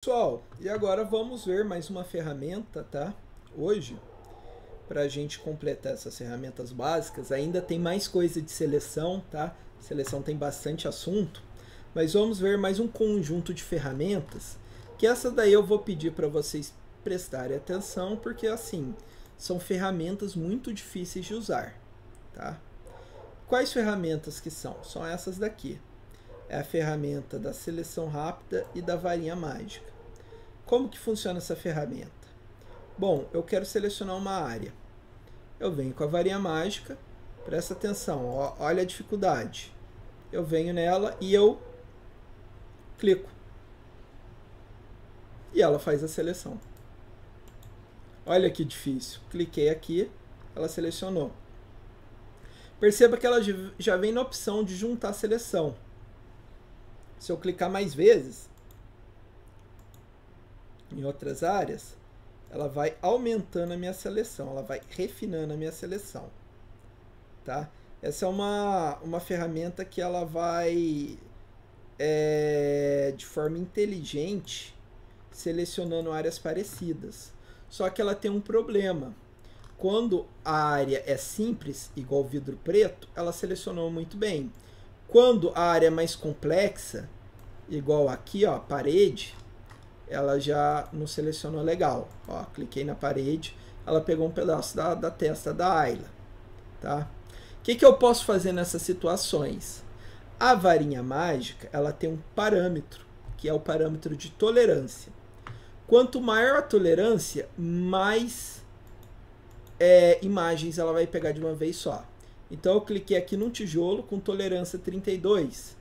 Pessoal, e agora vamos ver mais uma ferramenta, tá? Hoje, para a gente completar essas ferramentas básicas, ainda tem mais coisa de seleção, tá? Seleção tem bastante assunto, mas vamos ver mais um conjunto de ferramentas, que essa daí eu vou pedir para vocês prestarem atenção, porque assim, são ferramentas muito difíceis de usar, tá? Quais ferramentas que são? São essas daqui. É a ferramenta da seleção rápida e da varinha mágica. Como que funciona essa ferramenta? Bom, eu quero selecionar uma área. Eu venho com a varinha mágica, presta atenção, ó, olha a dificuldade. Eu venho nela e eu clico. E ela faz a seleção. Olha que difícil. Cliquei aqui, ela selecionou. Perceba que ela já vem na opção de juntar a seleção. Se eu clicar mais vezes, em outras áreas, ela vai aumentando a minha seleção, ela vai refinando a minha seleção, tá? Essa é uma ferramenta que ela vai, de forma inteligente, selecionando áreas parecidas. Só que ela tem um problema. Quando a área é simples, igual vidro preto, ela selecionou muito bem. Quando a área é mais complexa, igual aqui, ó, parede, ela já não selecionou legal. Ó, cliquei na parede, ela pegou um pedaço da testa da Ayla. Tá? O que eu posso fazer nessas situações? A varinha mágica, ela tem um parâmetro, que é o parâmetro de tolerância. Quanto maior a tolerância, mais imagens ela vai pegar de uma vez só. Então eu cliquei aqui num tijolo com tolerância 32.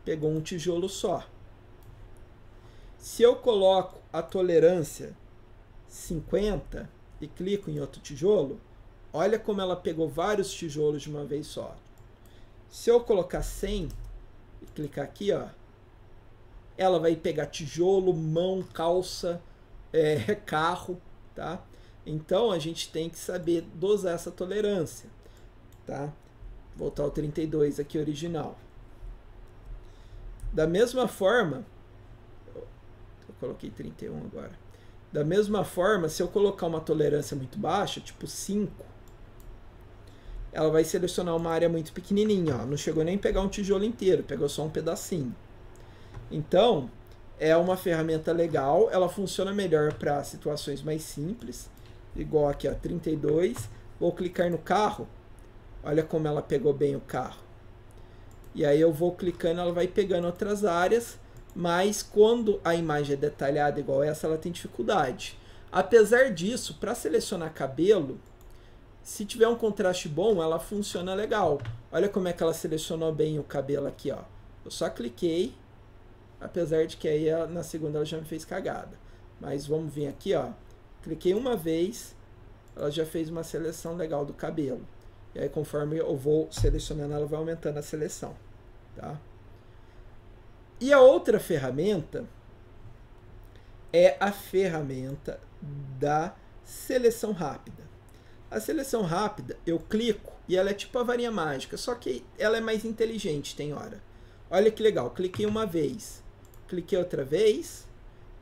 Pegou um tijolo só. Se eu coloco a tolerância 50 e clico em outro tijolo, olha como ela pegou vários tijolos de uma vez só. Se eu colocar 100 e clicar aqui, ó, ela vai pegar tijolo, mão, calça, carro, tá? Então a gente tem que saber dosar essa tolerância, tá? Voltar ao 32 aqui original. Da mesma forma, eu coloquei 31 agora. Da mesma forma, se eu colocar uma tolerância muito baixa, tipo 5, ela vai selecionar uma área muito pequenininha, ó. Não chegou nem a pegar um tijolo inteiro, pegou só um pedacinho. Então, é uma ferramenta legal, ela funciona melhor para situações mais simples, igual aqui, ó, 32. Vou clicar no carro, olha como ela pegou bem o carro. E aí eu vou clicando, ela vai pegando outras áreas, mas quando a imagem é detalhada igual essa, ela tem dificuldade. Apesar disso, para selecionar cabelo, se tiver um contraste bom, ela funciona legal. Olha como é que ela selecionou bem o cabelo aqui, ó. Eu só cliquei, apesar de que aí na segunda ela já me fez cagada. Mas vamos vir aqui, ó. Cliquei uma vez, ela já fez uma seleção legal do cabelo. E aí conforme eu vou selecionando, ela vai aumentando a seleção, tá? E a outra ferramenta é a ferramenta da seleção rápida. A seleção rápida, eu clico e ela é tipo a varinha mágica, só que ela é mais inteligente, tem hora. Olha que legal, cliquei uma vez, cliquei outra vez,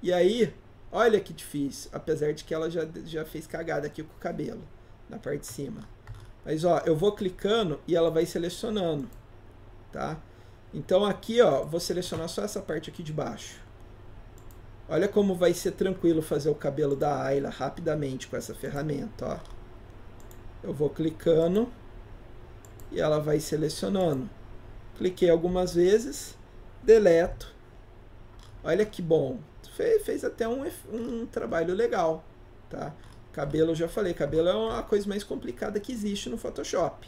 e aí, olha que difícil, apesar de que ela já fez cagada aqui com o cabelo, na parte de cima. Mas ó, eu vou clicando e ela vai selecionando, tá? Então aqui, ó, vou selecionar só essa parte aqui de baixo. Olha como vai ser tranquilo fazer o cabelo da Ayla rapidamente com essa ferramenta, ó. Eu vou clicando e ela vai selecionando. Cliquei algumas vezes, deleto. Olha que bom. Fez até um trabalho legal, tá? Cabelo, eu já falei, cabelo é uma coisa mais complicada que existe no Photoshop.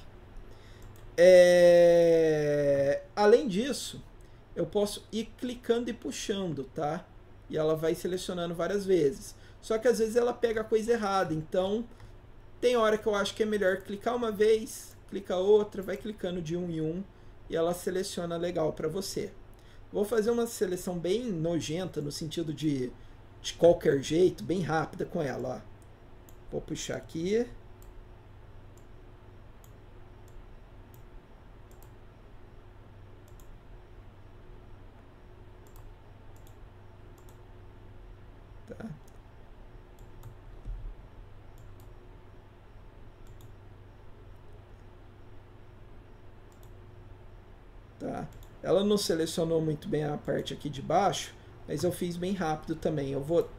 Além disso, eu posso ir clicando e puxando, tá? E ela vai selecionando várias vezes. Só que às vezes ela pega a coisa errada, então tem hora que eu acho que é melhor clicar uma vez, clicar outra, vai clicando de um em um e ela seleciona legal para você. Vou fazer uma seleção bem nojenta, no sentido de qualquer jeito, bem rápida com ela, ó. Vou puxar aqui. Tá? Tá? Ela não selecionou muito bem a parte aqui de baixo, mas eu fiz bem rápido também. Eu vou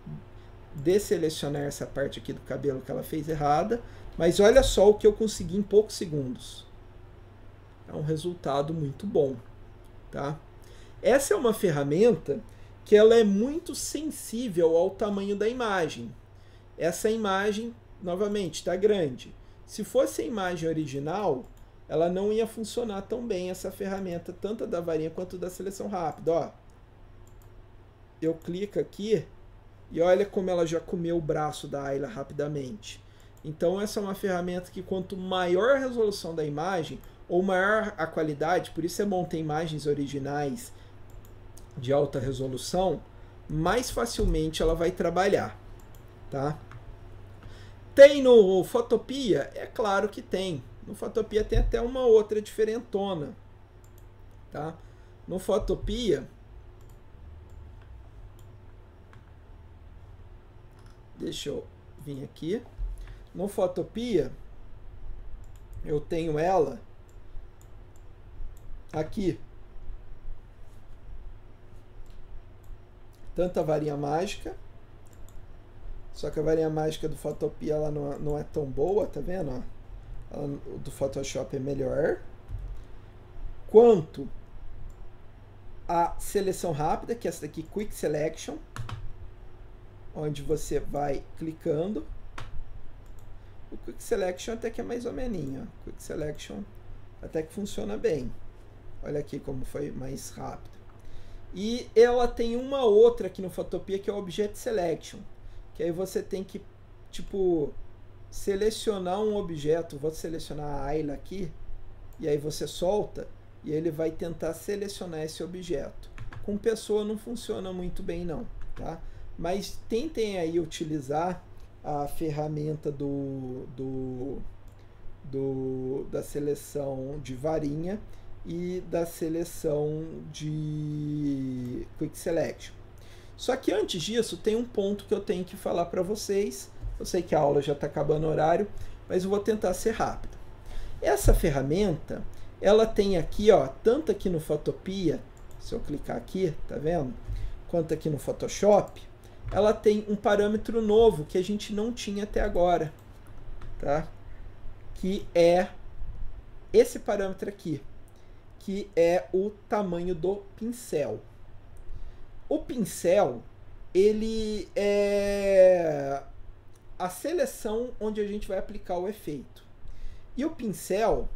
desselecionar essa parte aqui do cabelo que ela fez errada, mas olha só o que eu consegui em poucos segundos. É um resultado muito bom, tá? Essa é uma ferramenta que ela é muito sensível ao tamanho da imagem. Essa imagem, novamente, está grande. Se fosse a imagem original, ela não ia funcionar tão bem, essa ferramenta, tanto da varinha quanto da seleção rápida. Ó, eu clico aqui e olha como ela já comeu o braço da Ayla rapidamente. Então essa é uma ferramenta que quanto maior a resolução da imagem, ou maior a qualidade, por isso você monta imagens originais de alta resolução, mais facilmente ela vai trabalhar. Tá? Tem no Photopea? É claro que tem. No Photopea tem até uma outra diferentona. Tá? No Photopea, deixa eu vir aqui. No Photopea, eu tenho ela aqui. Tanto a varinha mágica, só que a varinha mágica do Photopea ela não é tão boa, tá vendo? Ó? O do Photoshop é melhor. Quanto a seleção rápida, que é essa daqui, Quick Selection, onde você vai clicando. O Quick Selection até que é mais ou menos. Quick Selection até que funciona bem. Olha aqui como foi mais rápido. E ela tem uma outra aqui no Photopea que é o Object Selection. Que aí você tem que, tipo, selecionar um objeto. Vou selecionar a Ayla aqui. E aí você solta. E ele vai tentar selecionar esse objeto. Com pessoa não funciona muito bem não. Tá? Mas tentem aí utilizar a ferramenta da seleção de varinha e da seleção de Quick Selection. Só que antes disso tem um ponto que eu tenho que falar para vocês. Eu sei que a aula já está acabando o horário, mas eu vou tentar ser rápido. Essa ferramenta, ela tem aqui, ó, tanto aqui no Photopea, se eu clicar aqui, tá vendo? Quanto aqui no Photoshop, ela tem um parâmetro novo que a gente não tinha até agora, tá? Que é esse parâmetro aqui, que é o tamanho do pincel. O pincel, ele é a seleção onde a gente vai aplicar o efeito. E o pincel,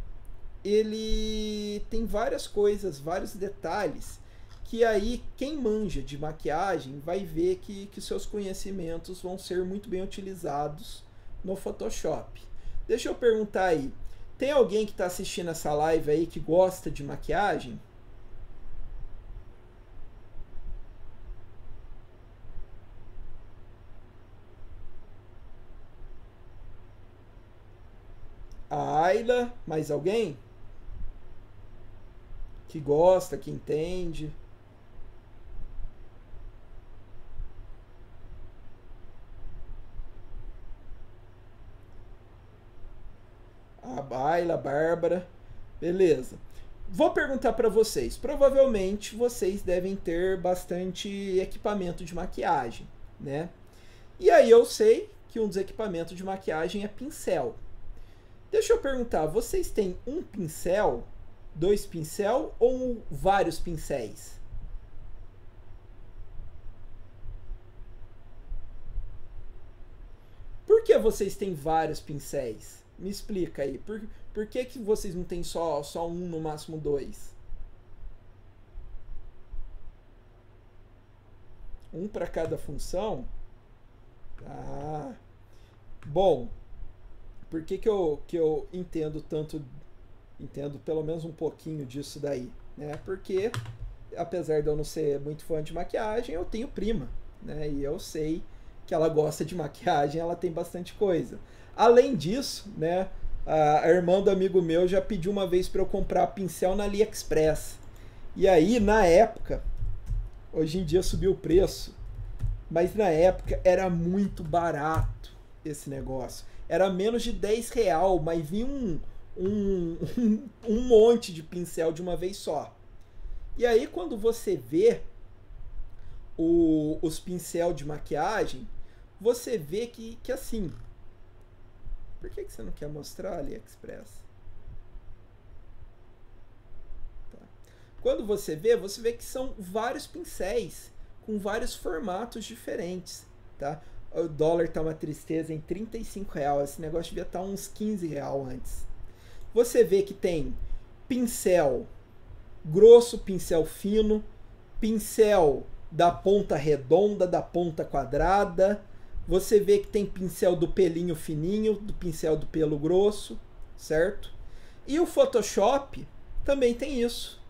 ele tem várias coisas, vários detalhes, que aí quem manja de maquiagem vai ver que seus conhecimentos vão ser muito bem utilizados no Photoshop. Deixa eu perguntar aí, tem alguém que está assistindo essa live aí que gosta de maquiagem? A Ayla, mais alguém? Que gosta, que entende? A Ayla, a Bárbara. Beleza. Vou perguntar para vocês. Provavelmente vocês devem ter bastante equipamento de maquiagem, né? E aí eu sei que um dos equipamentos de maquiagem é pincel. Deixa eu perguntar, vocês têm um pincel, 2 pincel ou vários pincéis? Por que vocês têm vários pincéis? Me explica aí. Por que vocês não têm só um, no máximo 2? Um para cada função? Ah, bom, por que eu entendo tanto, entendo pelo menos um pouquinho disso daí, né? Porque, apesar de eu não ser muito fã de maquiagem, eu tenho prima, né? E eu sei que ela gosta de maquiagem, ela tem bastante coisa. Além disso, né, a irmã do amigo meu já pediu uma vez para eu comprar pincel na AliExpress. E aí, na época, hoje em dia subiu o preço, Mas na época era muito barato esse negócio. Era menos de 10 real, mas vinha um monte de pincel de uma vez só. E aí quando você vê os pincel de maquiagem, você vê que assim... Por que você não quer mostrar, AliExpress? Tá. Quando você vê que são vários pincéis com vários formatos diferentes, tá? O dólar tá uma tristeza em 35 real. Esse negócio devia estar uns 15 real antes. Você vê que tem pincel grosso, pincel fino, pincel da ponta redonda, da ponta quadrada. Você vê que tem pincel do pelinho fininho, do pincel do pelo grosso, certo? E o Photoshop também tem isso.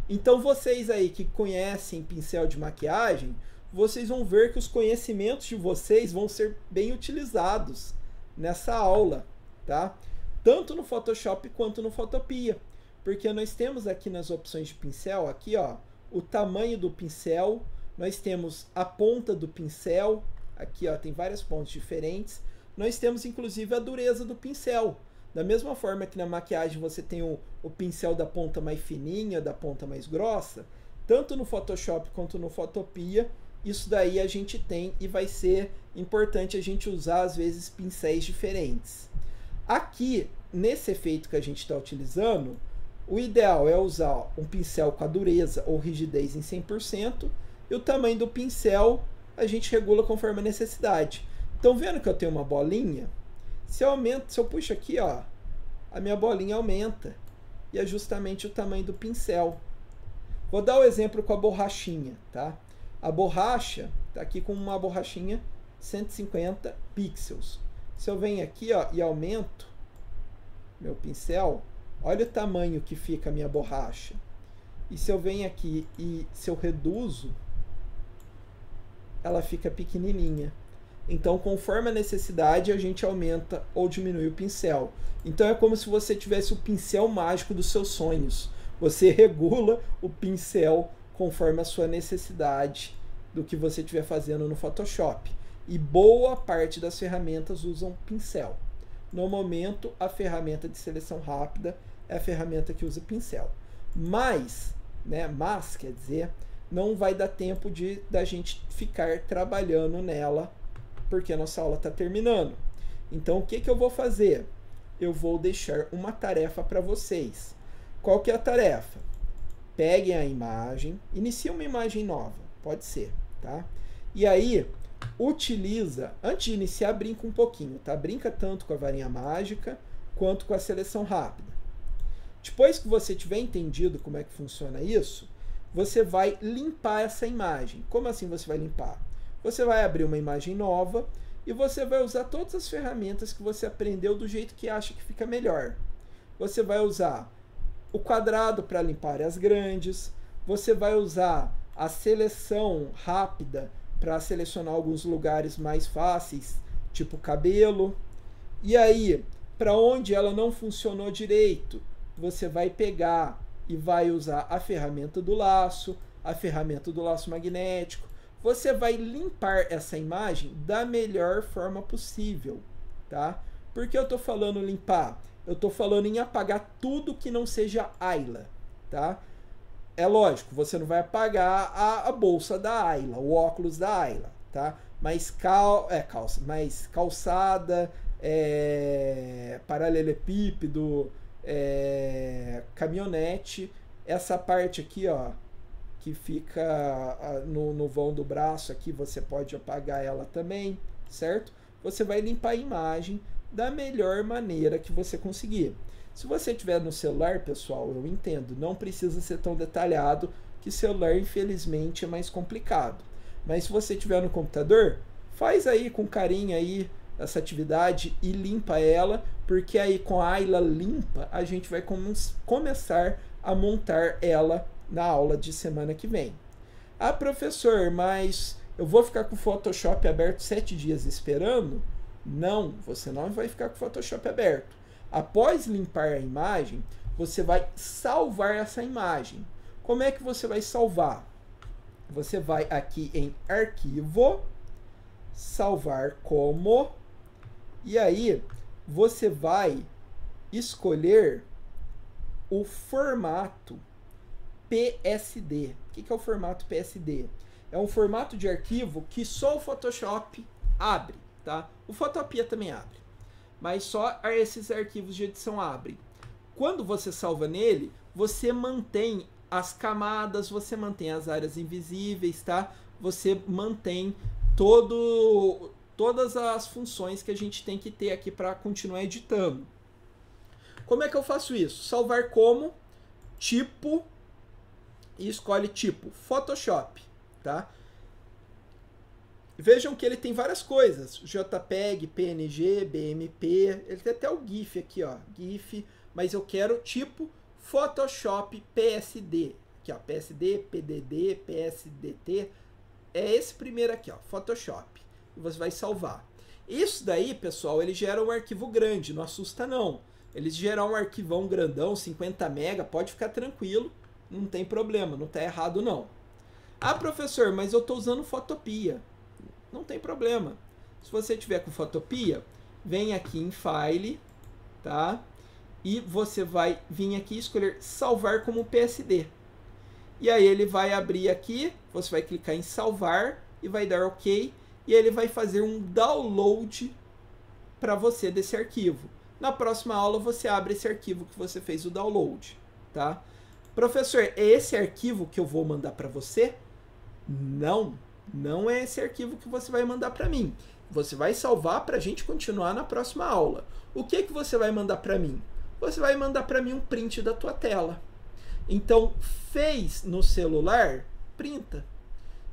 Então vocês aí que conhecem pincel de maquiagem, vocês vão ver que os conhecimentos de vocês vão ser bem utilizados nessa aula, tá? Tanto no Photoshop quanto no Photopea. Porque nós temos aqui nas opções de pincel, aqui ó, o tamanho do pincel, nós temos a ponta do pincel, aqui ó, tem várias pontas diferentes, nós temos inclusive a dureza do pincel. Da mesma forma que na maquiagem você tem o pincel da ponta mais fininha, da ponta mais grossa, tanto no Photoshop quanto no Photopea, isso daí a gente tem e vai ser importante a gente usar às vezes pincéis diferentes. Aqui, nesse efeito que a gente está utilizando, o ideal é usar um pincel com a dureza ou rigidez em 100%, e o tamanho do pincel a gente regula conforme a necessidade. Então, vendo que eu tenho uma bolinha, se eu puxo aqui, ó, a minha bolinha aumenta, e é justamente o tamanho do pincel. Vou dar o exemplo com a borrachinha, tá? A borracha está aqui com uma borrachinha 150 pixels. Se eu venho aqui, ó, e aumento meu pincel, olha o tamanho que fica a minha borracha. E se eu venho aqui e se eu reduzo, ela fica pequenininha. Então, conforme a necessidade, a gente aumenta ou diminui o pincel. Então, é como se você tivesse o pincel mágico dos seus sonhos. Você regula o pincel conforme a sua necessidade do que você estiver fazendo no Photoshop. E boa parte das ferramentas usam pincel. No momento, a ferramenta de seleção rápida é a ferramenta que usa pincel. Mas quer dizer, não vai dar tempo da gente ficar trabalhando nela, porque a nossa aula está terminando. Então, o que eu vou fazer? Eu vou deixar uma tarefa para vocês. Qual que é a tarefa? Peguem a imagem, inicie uma imagem nova, pode ser, tá? E aí, utiliza, antes de iniciar, brinca um pouquinho, tá? Brinca tanto com a varinha mágica, quanto com a seleção rápida. Depois que você tiver entendido como é que funciona isso, você vai limpar essa imagem. Como assim você vai limpar? Você vai abrir uma imagem nova e você vai usar todas as ferramentas que você aprendeu do jeito que acha que fica melhor. Você vai usar o quadrado para limpar áreas grandes, você vai usar a seleção rápida para selecionar alguns lugares mais fáceis, tipo cabelo. E aí, para onde ela não funcionou direito, você vai pegar e vai usar a ferramenta do laço, a ferramenta do laço magnético. Você vai limpar essa imagem da melhor forma possível, tá? Por que eu estou falando limpar? Eu estou falando em apagar tudo que não seja Ayla, tá? É lógico, você não vai apagar a bolsa da Ayla, o óculos da Ayla, tá? Mas calçada, paralelepípedo, caminhonete, essa parte aqui, ó, que fica no vão do braço aqui, você pode apagar ela também, certo? Você vai limpar a imagem da melhor maneira que você conseguir. Se você tiver no celular, pessoal, eu entendo, não precisa ser tão detalhado, que celular, infelizmente, é mais complicado. Mas se você tiver no computador, faz aí com carinho aí essa atividade e limpa ela, porque aí com a Ayla limpa, a gente vai começar a montar ela na aula de semana que vem. Ah, professor, mas eu vou ficar com o Photoshop aberto 7 dias esperando? Não, você não vai ficar com o Photoshop aberto. Após limpar a imagem, você vai salvar essa imagem. Como é que você vai salvar? Você vai aqui em Arquivo, salvar como, e aí você vai escolher o formato PSD. O que é o formato PSD? É um formato de arquivo que só o Photoshop abre, tá? O Photopea também abre, mas só esses arquivos de edição abrem. Quando você salva nele, você mantém as camadas, você mantém as áreas invisíveis, tá? Você mantém todas as funções que a gente tem que ter aqui para continuar editando. Como é que eu faço isso? Salvar como, tipo, e escolhe tipo Photoshop, tá? Vejam que ele tem várias coisas, JPEG, PNG, BMP, ele tem até o GIF aqui, ó, GIF, mas eu quero tipo Photoshop PSD, aqui ó, PSD, PDD, PSDT, é esse primeiro aqui, ó, Photoshop, e você vai salvar. Isso daí, pessoal, ele gera um arquivo grande, não assusta não. Ele gera um arquivão grandão, 50 MB, pode ficar tranquilo, não tem problema, não tá errado não. Ah, professor, mas eu tô usando Photopea. Não tem problema. Se você tiver com Photopea, vem aqui em File, tá? E você vai vir aqui e escolher salvar como PSD. E aí ele vai abrir aqui, você vai clicar em salvar e vai dar OK. E ele vai fazer um download para você desse arquivo. Na próxima aula você abre esse arquivo que você fez o download, tá? Professor, é esse arquivo que eu vou mandar para você? Não, não é esse arquivo que você vai mandar para mim. Você vai salvar para a gente continuar na próxima aula. O que você vai mandar para mim? Você vai mandar para mim um print da tua tela. Então, fez no celular, printa.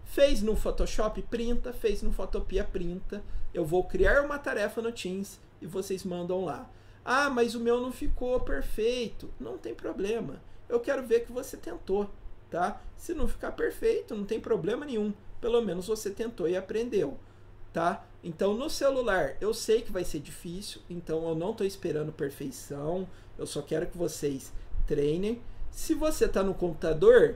Fez no Photoshop, printa. Fez no Photopea, printa. Eu vou criar uma tarefa no Teams e vocês mandam lá. Ah, mas o meu não ficou perfeito. Não tem problema. Eu quero ver que você tentou, tá? Se não ficar perfeito, não tem problema nenhum. Pelo menos você tentou e aprendeu, tá? Então, no celular, eu sei que vai ser difícil, então eu não estou esperando perfeição. Eu só quero que vocês treinem. Se você está no computador,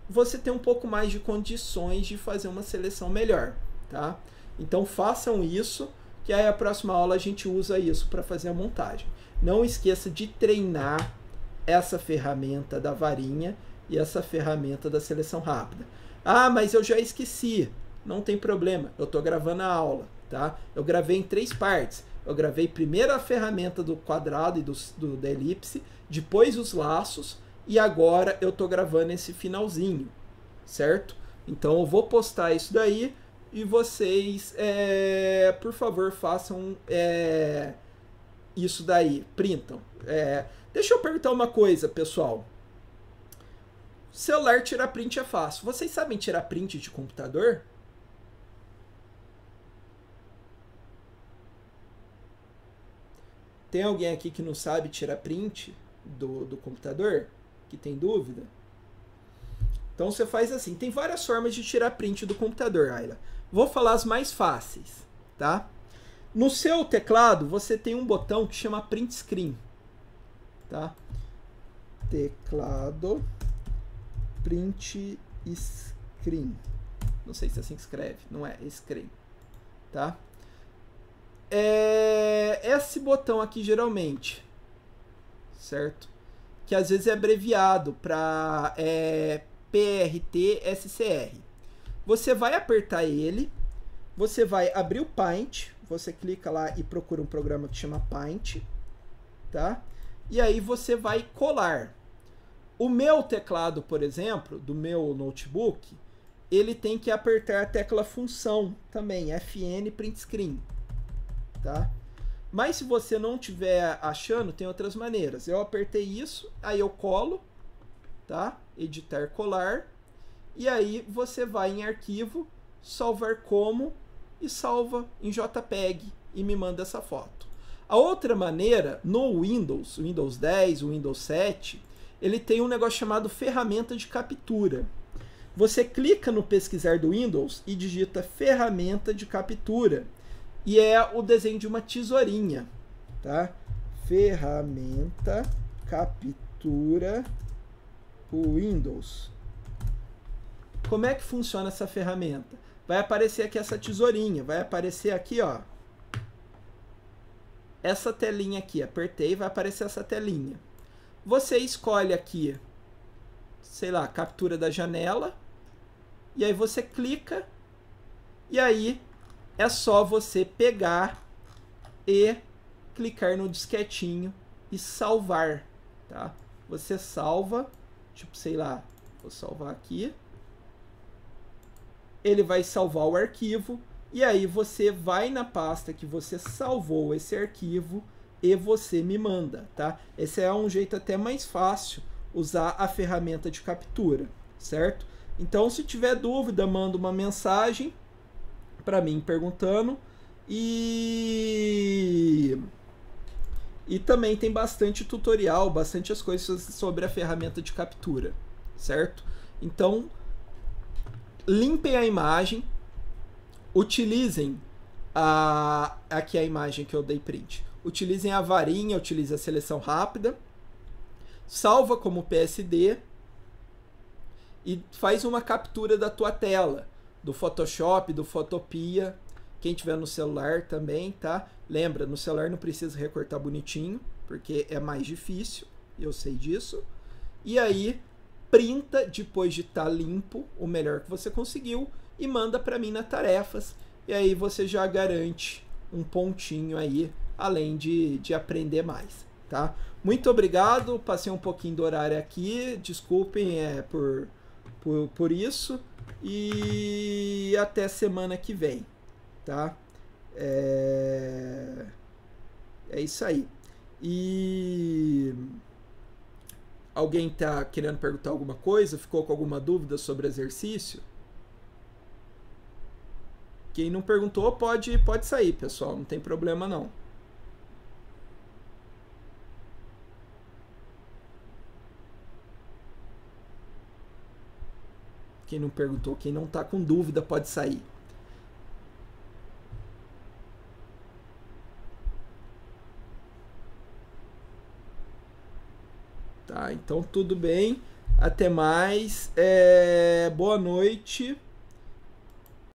você tem um pouco mais de condições de fazer uma seleção melhor, tá? Então, façam isso, que aí a próxima aula a gente usa isso para fazer a montagem. Não esqueça de treinar essa ferramenta da varinha e essa ferramenta da seleção rápida. Ah, mas eu já esqueci. Não tem problema, eu estou gravando a aula, tá? Eu gravei em 3 partes. Eu gravei primeiro a ferramenta do quadrado e da elipse, depois os laços, e agora eu estou gravando esse finalzinho, certo? Então eu vou postar isso daí e vocês, por favor, façam isso daí, printam. Deixa eu perguntar uma coisa, pessoal. Celular tirar print é fácil. Vocês sabem tirar print de computador? Tem alguém aqui que não sabe tirar print do computador? Que tem dúvida? Então você faz assim. Tem várias formas de tirar print do computador, Ayla. Vou falar as mais fáceis, tá? No seu teclado, você tem um botão que chama Print Screen, tá? Teclado Print Screen. Não sei se é assim que escreve. Não é Screen, tá? Esse botão aqui geralmente, certo? Que às vezes é abreviado para PRT SCR. Você vai apertar ele, você vai abrir o Paint, você clica lá e procura um programa que chama Paint, tá? E aí você vai colar. O meu teclado, por exemplo, do meu notebook, ele tem que apertar a tecla função também, FN Print Screen. Tá? Mas se você não estiver achando, tem outras maneiras. Eu apertei isso, aí eu colo, tá? Editar, colar, e aí você vai em arquivo, salvar como e salva em JPEG e me manda essa foto. A outra maneira, no Windows 10, Windows 7, ele tem um negócio chamado ferramenta de captura. Você clica no pesquisar do Windows e digita ferramenta de captura. E é o desenho de uma tesourinha, tá? Ferramenta, captura, Windows. Como é que funciona essa ferramenta? vai aparecer aqui essa tesourinha, vai aparecer aqui, ó, essa telinha aqui, apertei, vai aparecer essa telinha. Você escolhe aqui, sei lá, captura da janela, e aí você clica, e aí é só você pegar e clicar no disquetinho e salvar, tá? Você salva, tipo, sei lá, vou salvar aqui. Ele vai salvar o arquivo e aí você vai na pasta que você salvou esse arquivo e você me manda, tá? Esse é um jeito até mais fácil usar a ferramenta de captura, certo? Então, se tiver dúvida, manda uma mensagem para mim perguntando e também tem bastante tutorial, bastante as coisas sobre a ferramenta de captura, certo? Então, limpem a imagem, utilizem aqui a imagem que eu dei print. Utilizem a varinha, utilize a seleção rápida, salva como PSD e faz uma captura da tua tela, do Photoshop, do Photopea, quem tiver no celular também, tá? Lembra, no celular não precisa recortar bonitinho, porque é mais difícil, eu sei disso. E aí, printa depois de estar limpo, o melhor que você conseguiu, e manda para mim na tarefas. E aí você já garante um pontinho aí, além de aprender mais, tá? Muito obrigado, passei um pouquinho do horário aqui, desculpem por isso, e até semana que vem, tá? É isso aí. E alguém tá querendo perguntar alguma coisa? Ficou com alguma dúvida sobre exercício? Quem não perguntou pode sair, pessoal, não tem problema não. Quem não perguntou, quem não tá com dúvida pode sair. Tá, então tudo bem. Até mais. Boa noite.